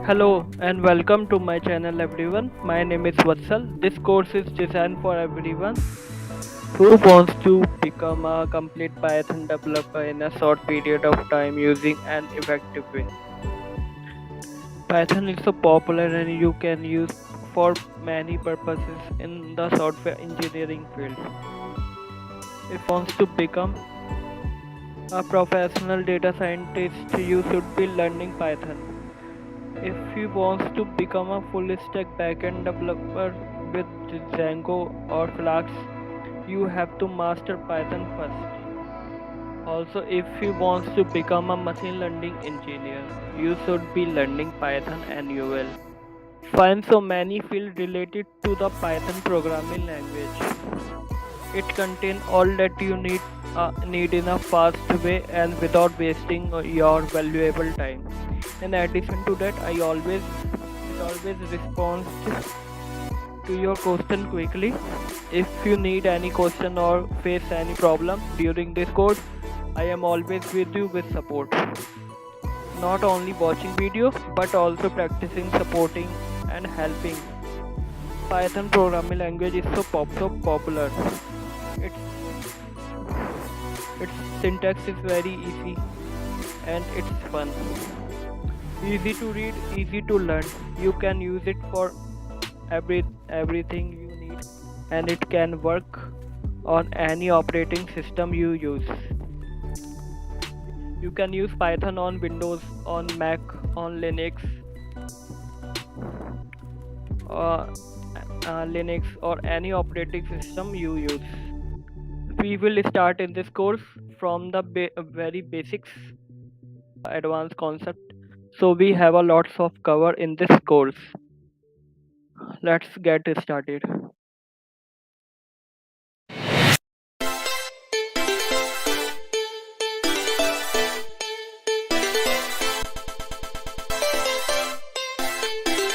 Hello and welcome to my channel everyone. My name is Vatsal. This course is designed for everyone who wants to become a complete Python developer in a short period of time using an effective way. Python is so popular and you can use for many purposes in the software engineering field. If you want to become a professional data scientist, you should be learning Python. If you want to become a full stack backend developer with Django or Flask, you have to master Python first. Also, if you want to become a machine learning engineer, you should be learning Python and UL. Find so many fields related to the Python programming language. It contains all that you need in a fast way and without wasting your valuable time. In addition to that, I always respond to your question quickly. If you need any question or face any problem during this course, I am always with you with support. Not only watching videos but also practicing, supporting and helping. Python programming language is so popular. Its its syntax is very easy and it's fun. Easy to read, easy to learn. You can use it for everything you need and it can work on any operating system you use. You can use Python on Windows, on Mac, on uh, Linux or any operating system you use. We will start in this course from the very basics advanced concept. So we have a lots of cover in this course. Let's get started.